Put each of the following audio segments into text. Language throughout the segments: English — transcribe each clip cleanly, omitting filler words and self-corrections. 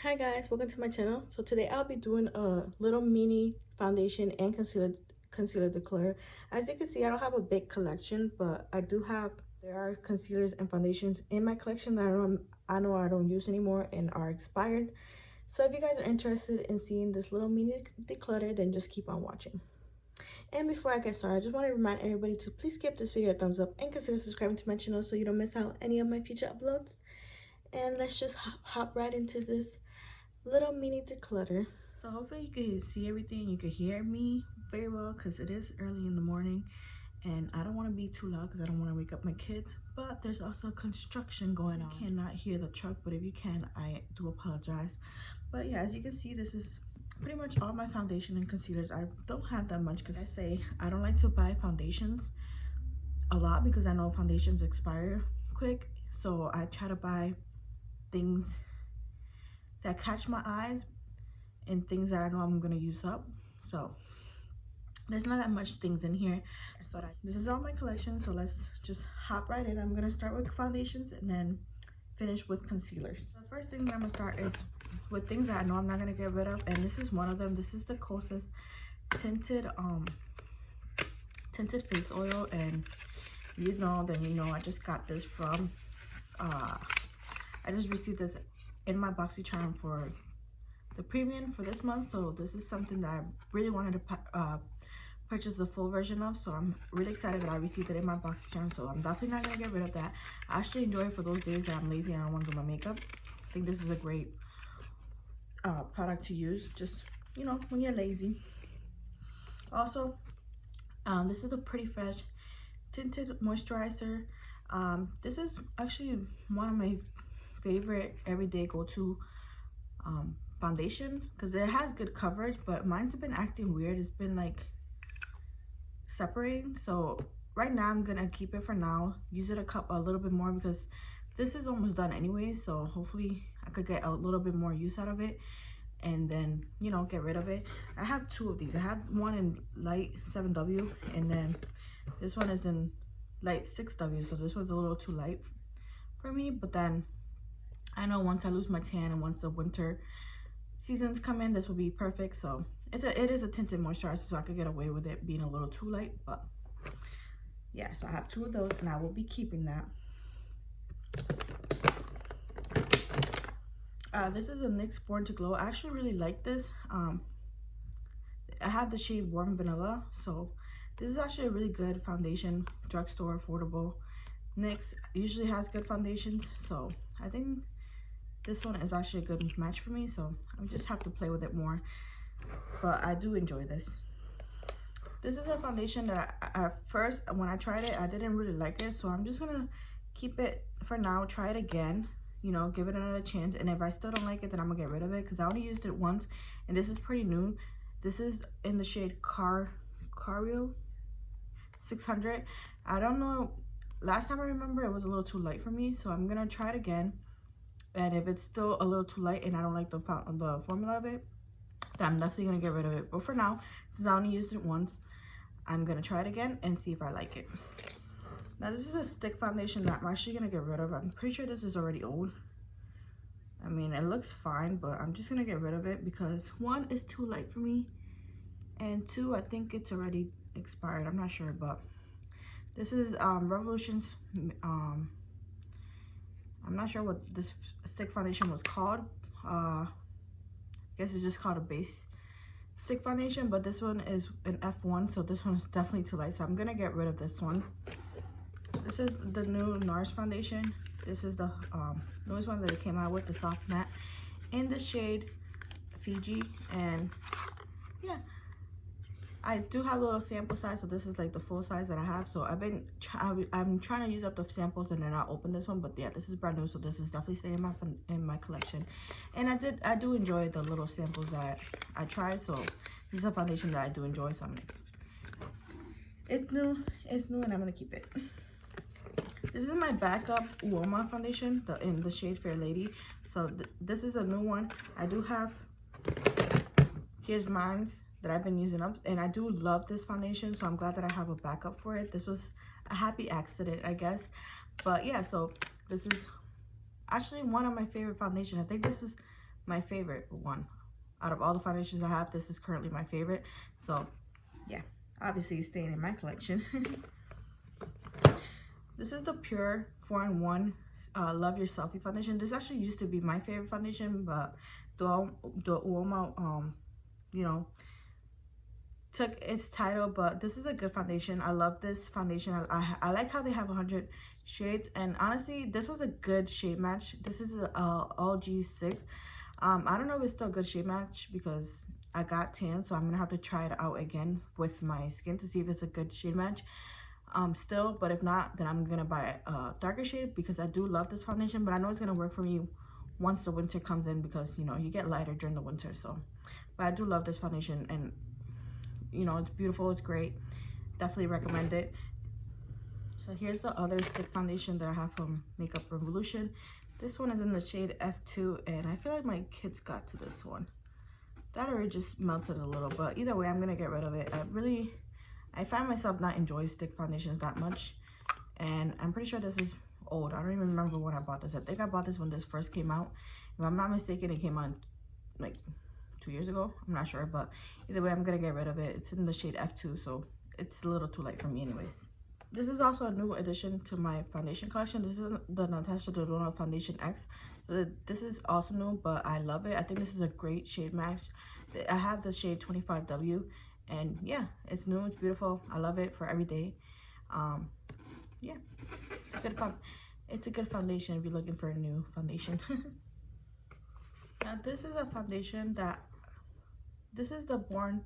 Hi guys, welcome to my channel. So today I'll be doing a little mini foundation and concealer declutter. As you can see, I don't have a big collection, but there are concealers and foundations in my collection that I know I don't use anymore and are expired. So if you guys are interested in seeing this little mini declutter, then just keep on watching. And before I get started, I just want to remind everybody to please give this video a thumbs up and consider subscribing to my channel so you don't miss out any of my future uploads. And let's just hop right into this little mini declutter. So hopefully you can see everything, you can hear me very well because it is early in the morning and I don't want to be too loud because I don't want to wake up my kids, but there's also construction going on. You cannot hear the truck, but if you can, I do apologize. But yeah, as you can see, this is pretty much all my foundation and concealers. I don't have that much because I don't like to buy foundations a lot because I know foundations expire quick, so I try to buy things that catch my eyes and things that I know I'm gonna use up. So there's not that much things in here. So this is all my collection, so let's just hop right in. I'm gonna start with foundations and then finish with concealers. The first thing that I'm gonna start is with things that I know I'm not gonna get rid of, and this is one of them. This is the Kosas tinted face oil, and I just got this from I just received this in my BoxyCharm for the premium for this month, so this is something that I really wanted to purchase the full version of, so I'm really excited that I received it in my BoxyCharm, so I'm definitely not going to get rid of that. I actually enjoy it for those days that I'm lazy and I don't want to do my makeup. I think this is a great product to use, just, when you're lazy. Also, this is a Pretty Fresh tinted moisturizer. This is actually one of my favorite everyday go-to foundation because it has good coverage, but mine's been acting weird. It's been like separating, so right now I'm gonna keep it for now, use it a little bit more because this is almost done anyway, so hopefully I could get a little bit more use out of it and then get rid of it. I have two of these. I have one in light 7W and then this one is in light 6W, so this one's a little too light for me, but then I know once I lose my tan and once the winter seasons come in, this will be perfect. So it is a tinted moisturizer, so I could get away with it being a little too light, but yeah, so I have two of those and I will be keeping that. This is a NYX Born to Glow. I actually really like this. I have the shade Warm Vanilla, so this is actually a really good foundation, drugstore affordable. NYX usually has good foundations, so I think this one is actually a good match for me, so I just have to play with it more, but I do enjoy this. This is a foundation that at first, when I tried it, I didn't really like it, so I'm just gonna keep it for now, try it again, give it another chance, and if I still don't like it, then I'm gonna get rid of it because I only used it once, and this is pretty new. This is in the shade Cario 600. I don't know, last time I remember it was a little too light for me, so I'm gonna try it again. And if it's still a little too light and I don't like the formula of it, then I'm definitely going to get rid of it. But for now, since I only used it once, I'm going to try it again and see if I like it. Now, this is a stick foundation that I'm actually going to get rid of. I'm pretty sure this is already old. I mean, it looks fine, but I'm just going to get rid of it because one, is too light for me. And two, I think it's already expired. I'm not sure, but this is Revolution's... I'm not sure what this stick foundation was called. I guess it's just called a base stick foundation, but this one is an F1, so this one is definitely too light, so I'm gonna get rid of this one. This is the new NARS foundation. This is the newest one that it came out with, the soft matte, in the shade Fiji, and yeah, I do have a little sample size, so this is like the full size that I have. So I'm trying to use up the samples and then I'll open this one. But yeah, this is brand new, so this is definitely staying in my collection. And I do enjoy the little samples that I tried. So this is a foundation that I do enjoy. So it's new, and I'm gonna keep it. This is my backup Uoma foundation, in the shade Fair Lady. So this is a new one. I do have. Here's mine's that I've been using up, and I do love this foundation, so I'm glad that I have a backup for it. This was a happy accident, I guess, but yeah, so this is actually one of my favorite foundations. I think this is my favorite one. Out of all the foundations I have, this is currently my favorite. So yeah, obviously it's staying in my collection. This is the Pure 4-in-1 Love Your Selfie foundation. This actually used to be my favorite foundation, but the Uomo, you know, took its title. But this is a good foundation. I love this foundation. I like how they have 100 shades, and honestly, this was a good shade match. This is a LG6. I don't know if it's still a good shade match because I got tan, so I'm gonna have to try it out again with my skin to see if it's a good shade match still. But if not, then I'm gonna buy a darker shade because I do love this foundation, but I know it's gonna work for me once the winter comes in, because you know you get lighter during the winter. So but I do love this foundation, and you know it's beautiful, it's great, definitely recommend it. So here's the other stick foundation that I have from Makeup Revolution. This one is in the shade F2, and I feel like my kids got to this one. That already just melted a little, but either way, I'm gonna get rid of it. I find myself not enjoying stick foundations that much, and I'm pretty sure this is old. I don't even remember when I bought this. I think I bought this when this first came out. If I'm not mistaken, it came out like 2 years ago. I'm not sure, but either way, I'm gonna get rid of it. It's in the shade F2, so it's a little too light for me anyways. This is also a new addition to my foundation collection. This is the Natasha Denona Foundation X. This is also new, but I love it. I think this is a great shade match. I have the shade 25W, and yeah, it's new, it's beautiful. I love it for every day. Yeah, it's a good foundation if you're looking for a new foundation. Now this is a foundation this is the Born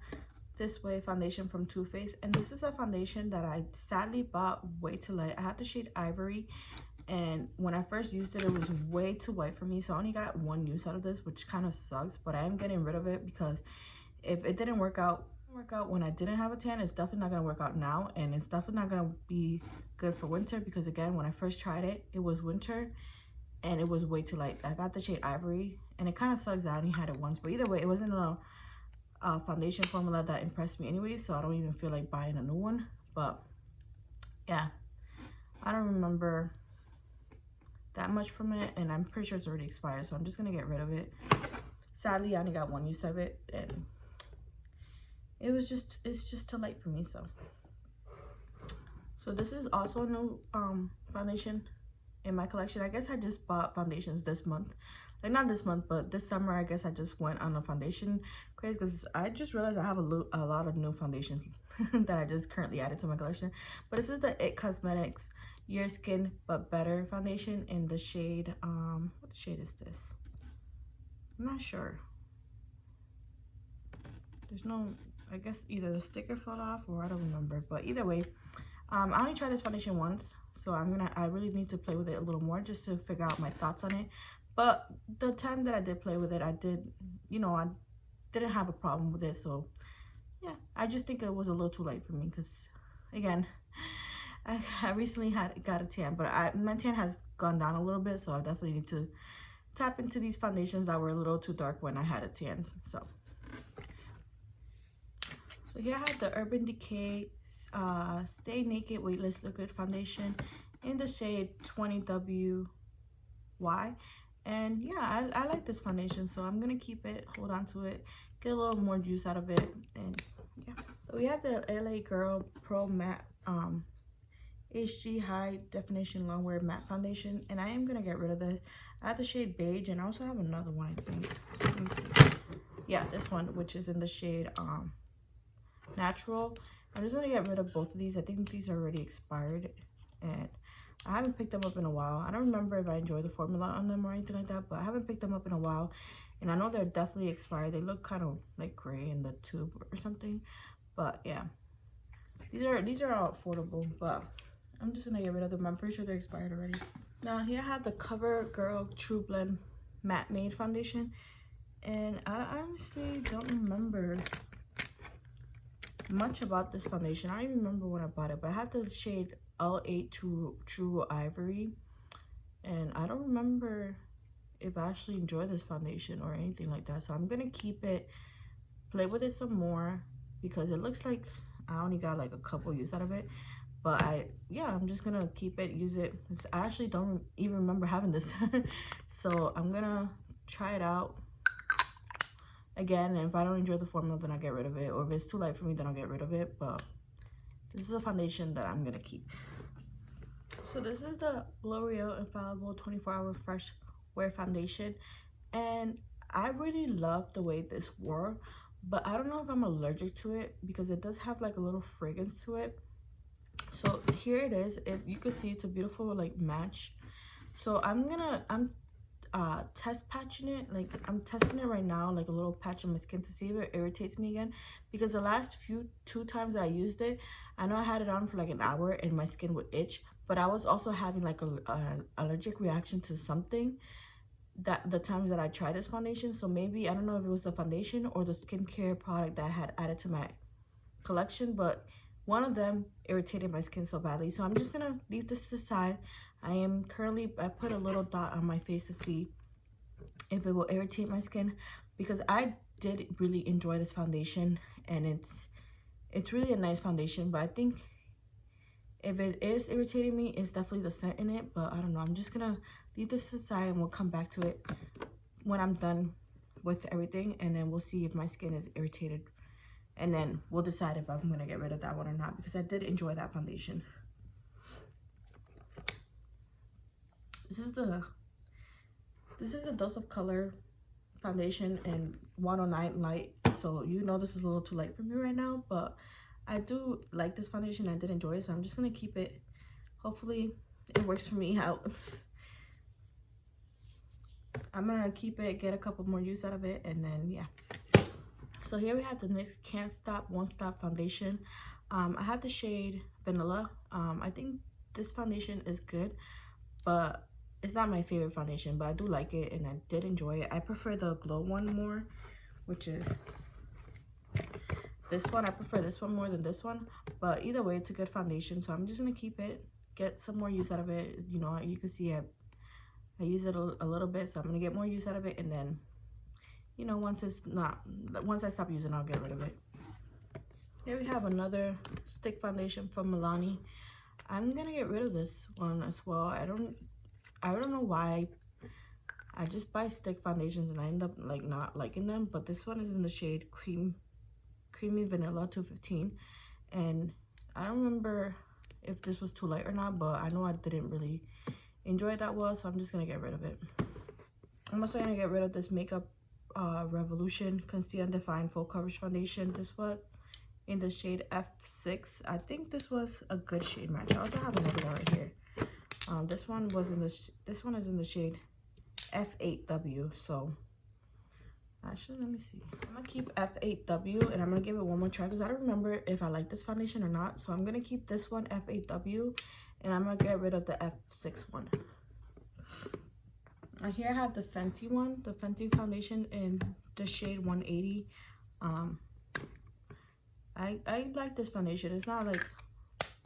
This Way foundation from Too Faced, and this is a foundation that I sadly bought way too light. I have the shade Ivory, and when I first used it, it was way too white for me, so I only got one use out of this, which kind of sucks. But I am getting rid of it because if it didn't work out when I didn't have a tan, it's definitely not gonna work out now, and it's definitely not gonna be good for winter, because again, when I first tried it, it was winter and it was way too light. I got the shade Ivory, and it kind of sucks that I only had it once, but either way, it wasn't a foundation formula that impressed me anyway, so I don't even feel like buying a new one. But yeah, I don't remember that much from it, and I'm pretty sure it's already expired, so I'm just gonna get rid of it. Sadly, I only got one use of it, and it's just too light for me. So this is also a new foundation in my collection. I guess I just bought foundations this month, like not this month, but this summer. I guess I just went on a foundation craze because I just realized I have a lot of new foundations that I just currently added to my collection. But this is the It Cosmetics Your Skin But Better foundation in the shade what shade is this? I'm not sure. There's no, I guess either the sticker fell off or I don't remember, but either way, I only tried this foundation once, so I really need to play with it a little more just to figure out my thoughts on it. But the time that I did play with it, I didn't have a problem with it. So yeah, I just think it was a little too light for me because again, I recently got a tan, but my tan has gone down a little bit, so I definitely need to tap into these foundations that were a little too dark when I had a tan. So here I have the Urban Decay Stay Naked Weightless Liquid Foundation in the shade 20WY. And yeah, I like this foundation, so I'm gonna keep it, hold on to it, get a little more juice out of it. And yeah, so we have the LA Girl Pro Matte HG High Definition Longwear Matte Foundation, and I am gonna get rid of this. I have the shade Beige, and I also have another one, I think. Let me see. Yeah, this one, which is in the shade Natural. I'm just gonna get rid of both of these. I think these are already expired, and I haven't picked them up in a while. I don't remember if I enjoy the formula on them or anything like that, but I haven't picked them up in a while, and I know they're definitely expired. They look kind of like gray in the tube or something, but yeah, these are all affordable, but I'm just gonna get rid of them. I'm pretty sure they're expired already. Now here I have the CoverGirl True Blend Matte Made Foundation, and I honestly don't remember much about this foundation. I don't even remember when I bought it, but I have the shade L8 True Ivory, and I don't remember if I actually enjoy this foundation or anything like that, so I'm gonna keep it, play with it some more, because it looks like I only got like a couple use out of it. But I'm just gonna keep it, use it. I actually don't even remember having this so I'm gonna try it out again, if I don't enjoy the formula, then I'll get rid of it, or if it's too light for me, then I'll get rid of it. But this is a foundation that I'm gonna keep. So this is the L'Oreal Infallible 24-Hour Fresh Wear Foundation, and I really love the way this wore, but I don't know if I'm allergic to it because it does have like a little fragrance to it. So here it is. You can see it's a beautiful like match. So I'm test patching it. Like I'm testing it right now, like a little patch on my skin to see if it irritates me again, because the last two times that I used it, I know I had it on for like an hour and my skin would itch, but I was also having like an allergic reaction to something that the times that I tried this foundation. So maybe, I don't know if it was the foundation or the skincare product that I had added to my collection, but one of them irritated my skin so badly. So I'm just gonna leave this to the side. I put a little dot on my face to see if it will irritate my skin, because I did really enjoy this foundation, and it's really a nice foundation. But I think if it is irritating me, it's definitely the scent in it. But I don't know, I'm just gonna leave this aside and we'll come back to it when I'm done with everything, and then we'll see if my skin is irritated, and then we'll decide if I'm gonna get rid of that one or not, because I did enjoy that foundation. This is the Dose of Color foundation in 109 light. So you know this is a little too light for me right now, but I do like this foundation. I did enjoy it, so I'm just gonna keep it. Hopefully it works for me out. I'm gonna keep it, get a couple more use out of it, and then yeah. So here we have the NYX Can't Stop Won't Stop foundation. I have the shade Vanilla. I think this foundation is good, but it's not my favorite foundation, but I do like it and I did enjoy it. I prefer the Glow one more, which is this one. I prefer this one more than this one, but either way, it's a good foundation. So I'm just gonna keep it, get some more use out of it. You know, you can see I use it a little bit, so I'm gonna get more use out of it, and then, you know, once I stop using it, I'll get rid of it. Here we have another stick foundation from Milani. I'm gonna get rid of this one as well. I don't know why I just buy stick foundations and I end up like not liking them, but this one is in the shade Creamy Vanilla 215, and I don't remember if this was too light or not, but I know I didn't really enjoy it that well, so I'm just gonna get rid of it. I'm also gonna get rid of this Makeup Revolution Conceal and Define Full Coverage Foundation. This was in the shade F6. I think this was a good shade match. I also have another one right here. This one is in the shade F8W. So actually, let me see. I'm gonna keep F8W and I'm gonna give it one more try because I don't remember if I like this foundation or not. So I'm gonna keep this one, F8W, and I'm gonna get rid of the F6 one. And here I have the Fenty one, the Fenty foundation in the shade 180. I like this foundation. It's not like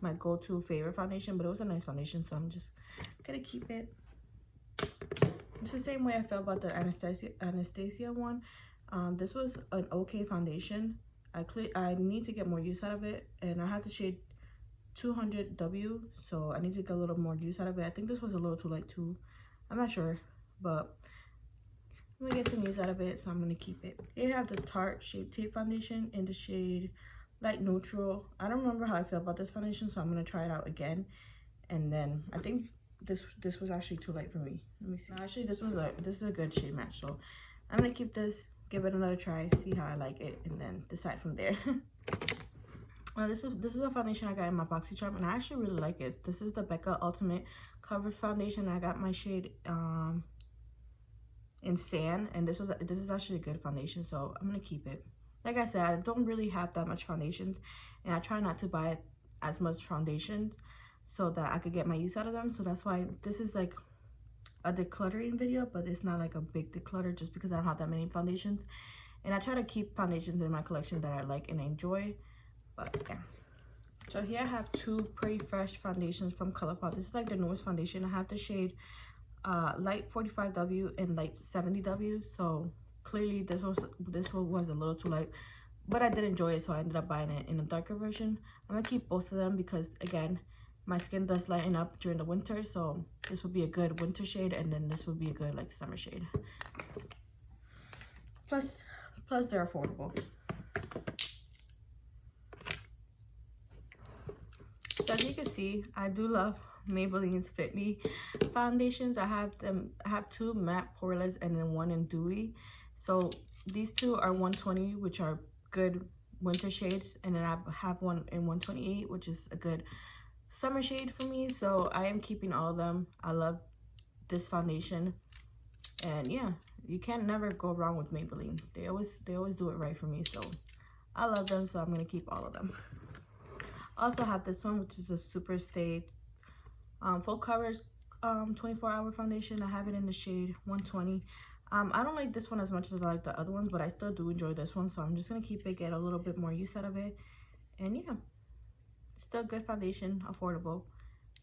my go-to favorite foundation, but it was a nice foundation, so I'm just gonna keep it. It's the same way I felt about the Anastasia one. This was an okay foundation. I need to get more use out of it, and I have the shade 200W, so I need to get a little more use out of it. I think this was a little too light too. I'm not sure, but I'm gonna get some use out of it, so I'm gonna keep it. Here I have the Tarte Shape Tape foundation in the shade Light Neutral. I don't remember how I feel about this foundation, so I'm gonna try it out again. And then I think this was actually too light for me. Let me see. Actually, this is a good shade match, so I'm gonna keep this, give it another try, see how I like it, and then decide from there. This is a foundation I got in my BoxyCharm, and I actually really like it. This is the Becca Ultimate Coverage Foundation. I got my shade in Sand, and this is actually a good foundation, so I'm gonna keep it. Like I said, I don't really have that much foundations, and I try not to buy as much foundations so that I could get my use out of them. So that's why this is like a decluttering video, but it's not like a big declutter just because I don't have that many foundations. And I try to keep foundations in my collection that I like and I enjoy. But yeah. So here I have two Pretty Fresh foundations from ColourPop. This is like the newest foundation. I have the shade Light 45W and Light 70W. So clearly this was a little too light, but I did enjoy it, so I ended up buying it in a darker version. I'm gonna keep both of them because, again, my skin does lighten up during the winter, so this would be a good winter shade, and then this would be a good like summer shade. Plus Plus, they're affordable. So as you can see, I do love Maybelline's Fit Me foundations. I have 2 matte poreless and then 1 in dewy. So these 2 are 120, which are good winter shades, and then I have 1 in 128, which is a good summer shade for me. So I am keeping all of them. I love this foundation, and yeah, you can never go wrong with Maybelline. They always do it right for me. So I love them, so I'm gonna keep all of them. Also have this one, which is a Super Stay full coverage 24-hour foundation. I have it in the shade 120. I don't like this one as much as I like the other ones, but I still do enjoy this one, so I'm just gonna keep it, get a little bit more use out of it. And yeah, still good foundation, affordable,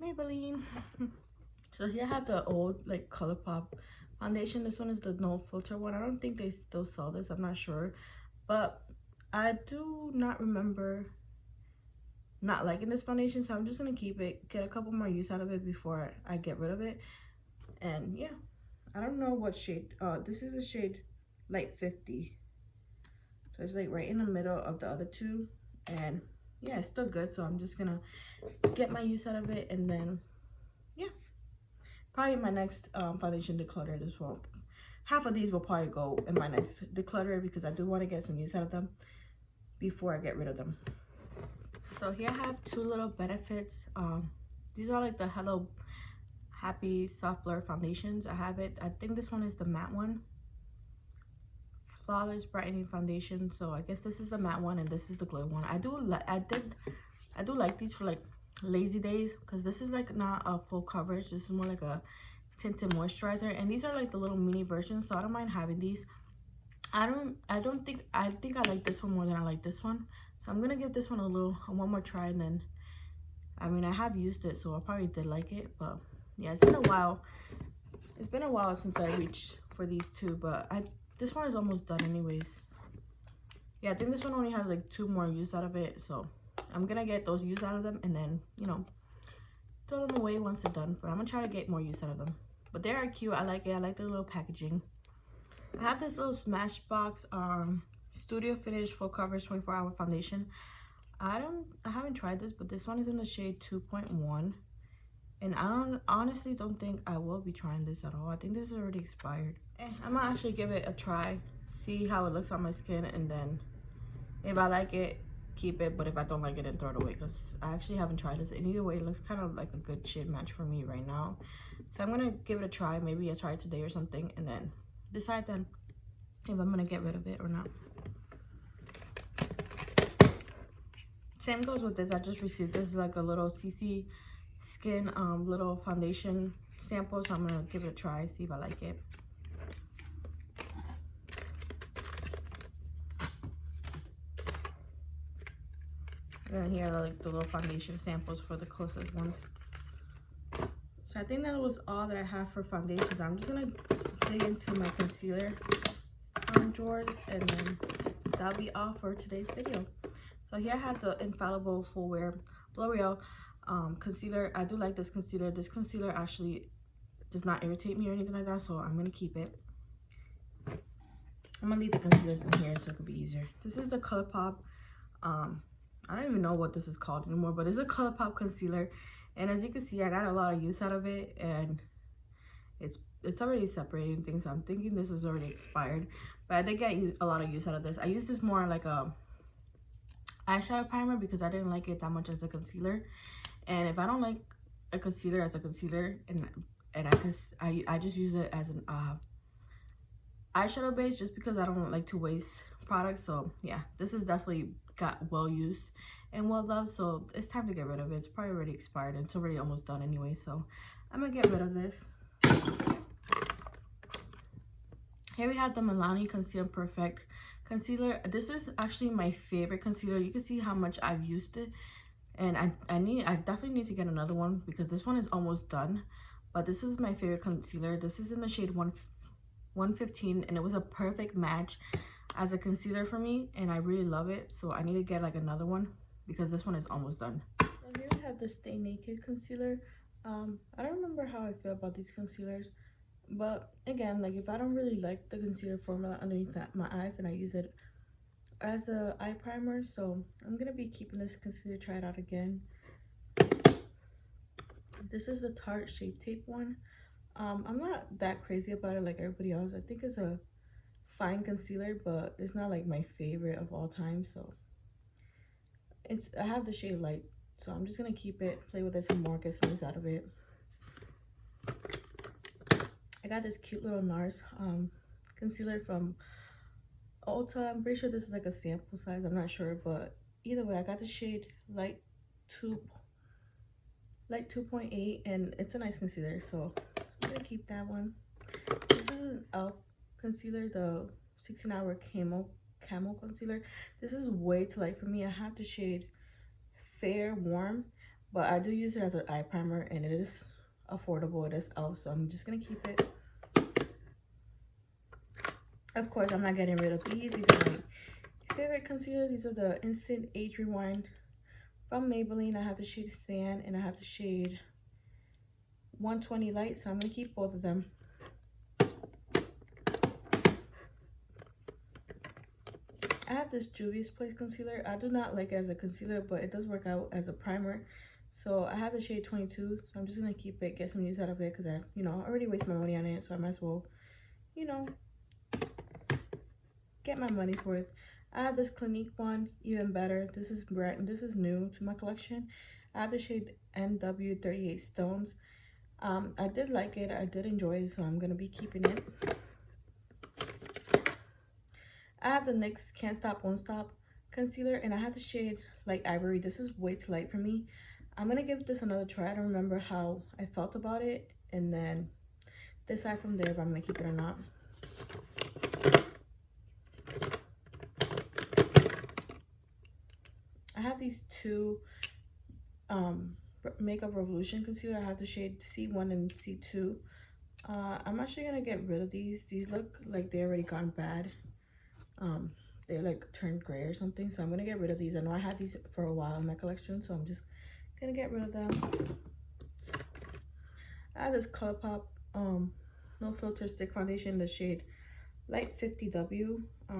Maybelline. So here I have the old like ColourPop foundation. This one is the no filter one. I don't think they still sell this, I'm not sure, but I do not remember not liking this foundation, so I'm just gonna keep it, get a couple more use out of it before I get rid of it. And yeah, I don't know what shade. This is a shade light 50, so it's like right in the middle of the other 2. And yeah, it's still good, so I'm just gonna get my use out of it. And then yeah, probably my next foundation declutter. This will, half of these will probably go in my next declutter, because I do want to get some use out of them before I get rid of them. So here I have 2 little benefits. These are like the Hello Happy Soft Blur foundations. I have it, I think this one is the matte one, Flawless Brightening Foundation. So I guess this is the matte one and this is the glow one. I do like these for like lazy days, because this is like not a full coverage. This is more like a tinted moisturizer, and these are like the little mini versions, so I don't mind having these. I think I like this one more than I like this one, so I'm gonna give this one one more try. And then, I mean, I have used it, so I probably did like it, but yeah, it's been a while since I reached for these 2, but this one is almost done anyways. Yeah, I think this one only has like 2 more use out of it, so I'm gonna get those use out of them, and then, you know, throw them away once they're done. But I'm gonna try to get more use out of them. But they are cute. I like it. I like the little packaging. I have this little Smashbox Studio Finish Full Coverage 24-hour foundation. I haven't tried this, but this one is in the shade 2.1, and I honestly don't think I will be trying this at all. I think this is already expired. I'm gonna actually give it a try, see how it looks on my skin, and then if I like it, keep it. But if I don't like it, then throw it away, because I actually haven't tried this, and either way, it looks kind of like a good shade match for me right now. So I'm gonna give it a try. Maybe I try it today or something, and then decide then if I'm gonna get rid of it or not. Same goes with this. I just received this, like a little CC Skin little foundation sample, so I'm gonna give it a try, see if I like it. And then here are like the little foundation samples for the closest ones. So I think that was all that I have for foundations. I'm just gonna dig into my concealer drawers, and then that'll be all for today's video. So here I have the Infallible Full Wear L'Oreal concealer. I do like this concealer. This concealer actually does not irritate me or anything like that, so I'm gonna keep it. I'm gonna leave the concealers in here so it could be easier. This is the ColourPop. I don't even know what this is called anymore, but it's a ColourPop concealer, and as you can see, I got a lot of use out of it, and it's already separating things, so I'm thinking this is already expired, but I did get a lot of use out of this. I used this more like a eyeshadow primer because I didn't like it that much as a concealer, and if I don't like a concealer as a concealer, and I just use it as an eyeshadow base, just because I don't like to waste products. So yeah, this is definitely got well used and well loved, so it's time to get rid of it. It's probably already expired, and it's already almost done anyway, so I'm gonna get rid of this. Here we have the Milani Conceal Perfect concealer. This is actually my favorite concealer. You can see how much I've used it, and I definitely need to get another one because this one is almost done. But this is my favorite concealer. This is in the shade 115, and it was a perfect match as a concealer for me, and I really love it. So I need to get like another one because this one is almost done. So here we have the Stay Naked concealer. I don't remember how I feel about these concealers, But again, like if I don't really like the concealer formula underneath my eyes, then I use it as a eye primer. So I'm gonna be keeping this concealer. Try it out again. This is the Tarte Shape Tape one. I'm not that crazy about it like everybody else. I think it's a fine concealer, but it's not like my favorite of all time. So I have the shade Light, so I'm just gonna keep it, play with it some more, get some use out of it. I got this cute little NARS concealer from Ulta. I'm pretty sure this is like a sample size, I'm not sure, but either way, I got the shade Light 2.8, and it's a nice concealer, so I'm gonna keep that one. This is an e.l.f. concealer, the 16-hour camel concealer. This is way too light for me. I have the shade Fair Warm, but I do use it as an eye primer, and it is affordable. It is e.l.f., so I'm just gonna keep it. Of course, I'm not getting rid of these. These are my favorite concealer. These are the Instant Age Rewind from Maybelline. I have the shade Sand, and I have the shade 120 Light, so I'm gonna keep both of them. I have this Juvia's Place concealer. I do not like it as a concealer, but it does work out as a primer. So I have the shade 22, so I'm just gonna keep it, get some use out of it, because I, already waste my money on it, so I might as well, get my money's worth. I have this Clinique one, Even Better. This is new to my collection. I have the shade NW38 Stones. I did like it, I did enjoy it, so I'm gonna be keeping it. I have the NYX Can't Stop Won't Stop concealer, and I have the shade Light Ivory. This is way too light for me. I'm gonna give this another try. I don't remember how I felt about it, and then decide from there if I'm gonna keep it or not. I have these two Makeup Revolution concealer. I have the shade C1 and C2. I'm actually gonna get rid of these. These look like they already gone bad. They like turned gray or something, so I'm gonna get rid of these. I know I had these for a while in my collection, so I'm just gonna get rid of them. I have this ColourPop No Filter Stick Foundation, the shade Light 50W. I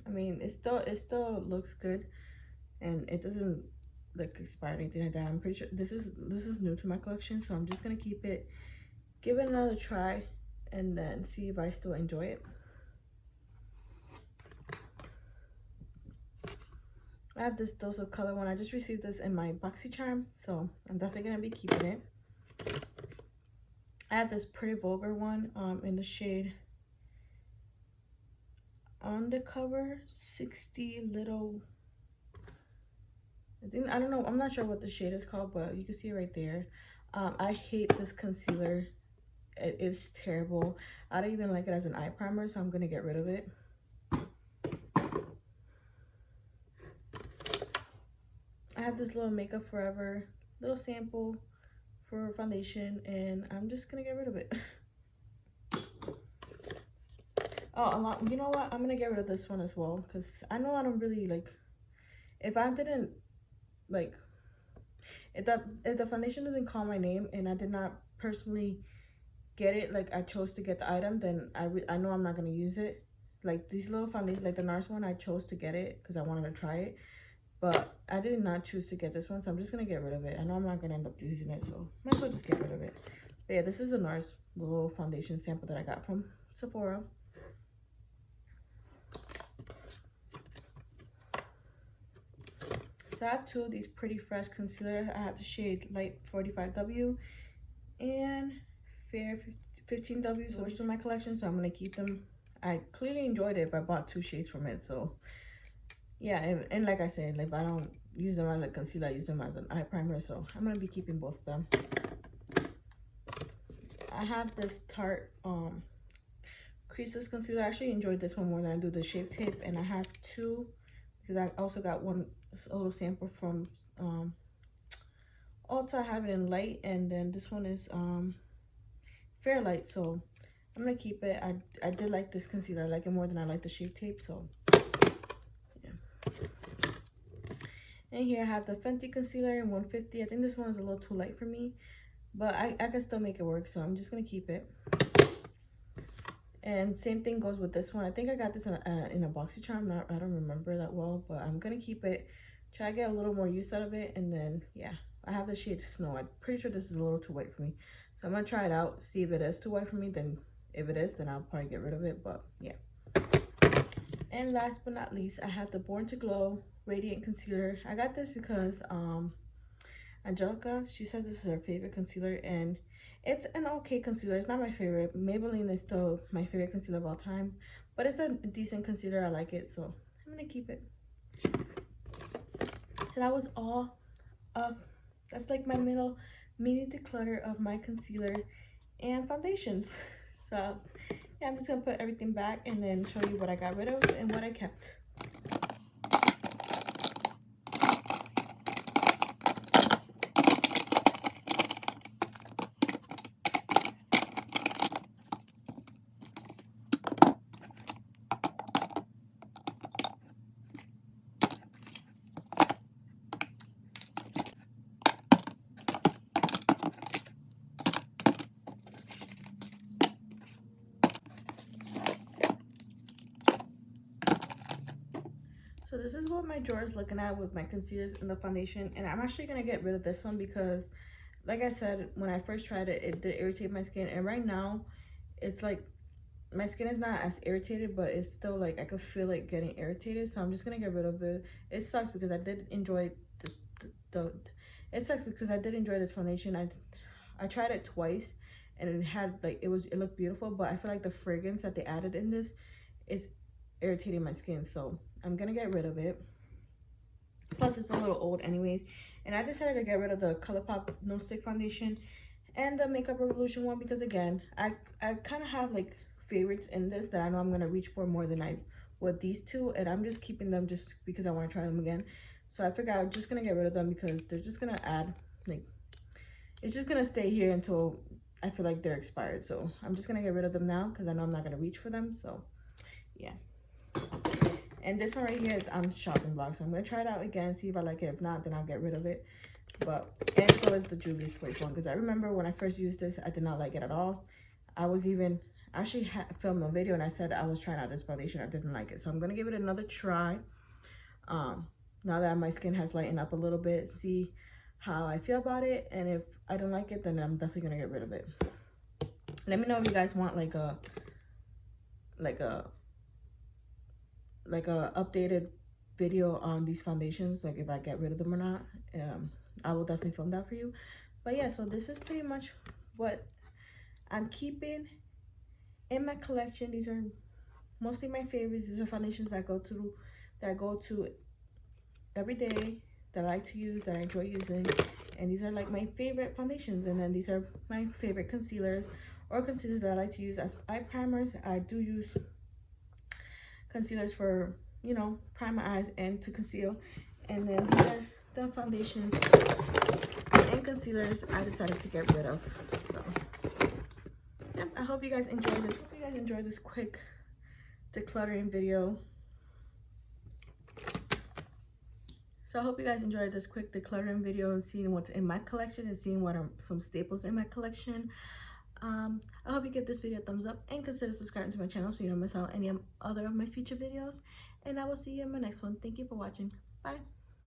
mean, it still looks good, and it doesn't like expire or anything like that. I'm pretty sure this is new to my collection, so I'm just gonna keep it, give it another try, and then see if I still enjoy it. I have this Dose of Color one. I just received this in my BoxyCharm, so I'm definitely gonna be keeping it. I have this Pretty Vulgar one in the shade Undercover 60 Little. I don't know. I'm not sure what the shade is called, but you can see it right there. I hate this concealer. It is terrible. I don't even like it as an eye primer, so I'm gonna get rid of it. I have this little Makeup Forever little sample for foundation, and I'm just gonna get rid of it. Oh, you know what? I'm gonna get rid of this one as well, because I know I don't really like, if I didn't like, if the foundation doesn't call my name and I did not personally get it, like I chose to get the item, then I know I'm not gonna use it. Like these little foundation, like the NARS one, I chose to get it because I wanted to try it, but I did not choose to get this one, so I'm just gonna get rid of it. I know I'm not gonna end up using it, so might as well just get rid of it. But yeah, this is a NARS little foundation sample that I got from Sephora. So I have two of these Pretty Fresh concealer. I have the shade Light 45W and Fair 15W. So it's in my collection, so I'm gonna keep them. I clearly enjoyed it if I bought two shades from it. So yeah, and like I said, like I don't use them as a concealer, I use them as an eye primer. So I'm gonna be keeping both of them. I have this Tarte creaseless concealer. I actually enjoyed this one more than I do the Shape Tape, and I have two because I also got one, a little sample from Ulta. I have it in Light, and then this one is Fair Light, so I'm gonna keep it. I did like this concealer. I like it more than I like the Shape Tape, so yeah. And here I have the Fenty concealer in 150. I think this one is a little too light for me, but I can still make it work, so I'm just gonna keep it. And same thing goes with this one. I think I got this in a BoxyCharm. I don't remember that well, but I'm gonna keep it. Try to get a little more use out of it, and then yeah, I have the shade Snow. I'm pretty sure this is a little too white for me, so I'm gonna try it out. See if it is too white for me. Then if it is, then I'll probably get rid of it. But yeah. And last but not least, I have the Born to Glow Radiant Concealer. I got this because Angelica, she says this is her favorite concealer, and it's an okay concealer. It's not my favorite. Maybelline is still my favorite concealer of all time, but it's a decent concealer. I like it, so I'm gonna keep it. So that was all of, that's like my middle mini declutter of my concealer and foundations. So yeah, I'm just gonna put everything back and then show you what I got rid of and what I kept. So this is what my drawer is looking at with my concealers and the foundation, and I'm actually gonna get rid of this one because, like I said, when I first tried it, it did irritate my skin, and right now it's like my skin is not as irritated, but it's still like I could feel it getting irritated. So I'm just gonna get rid of it. It sucks because I did enjoy it sucks because I did enjoy this foundation. I tried it twice, and it had like it looked beautiful, but I feel like the fragrance that they added in this is irritating my skin, so I'm gonna get rid of it. Plus it's a little old anyways, and I decided to get rid of the ColourPop No Stick foundation and the Makeup Revolution one because, again, I kind of have like favorites in this that I know I'm gonna reach for more than I would these two, and I'm just keeping them just because I want to try them again. So I figured I'm just gonna get rid of them because they're just gonna add, like, it's just gonna stay here until I feel like they're expired. So I'm just gonna get rid of them now because I know I'm not gonna reach for them. So yeah. And this one right here is on shopping block, so I'm gonna try it out again, see if I like it. If not, then I'll get rid of it. But and so is the Juvia's Place one, because I remember when I first used this, I did not like it at all. I was even actually filmed a video and I said I was trying out this foundation. I didn't like it, so I'm gonna give it another try. Now that my skin has lightened up a little bit, see how I feel about it, and if I don't like it, then I'm definitely gonna get rid of it. Let me know if you guys want like a updated video on these foundations, like if I get rid of them or not. I will definitely film that for you. But yeah, so this is pretty much what I'm keeping in my collection. These are mostly my favorites. These are foundations that I go to every day, that I like to use, that I enjoy using, and these are like my favorite foundations. And then these are my favorite concealers, or concealers that I like to use as eye primers. I do use concealers for, you know, prime my eyes and to conceal. And then these are the foundations and concealers I decided to get rid of. So yeah, I hope you guys enjoyed this. Hope you guys enjoyed this quick decluttering video. So I hope you guys enjoyed this quick decluttering video and seeing what's in my collection and seeing what are some staples in my collection. I hope you give this video a thumbs up and consider subscribing to my channel so you don't miss out any other of my future videos. And I will see you in my next one. Thank you for watching. Bye.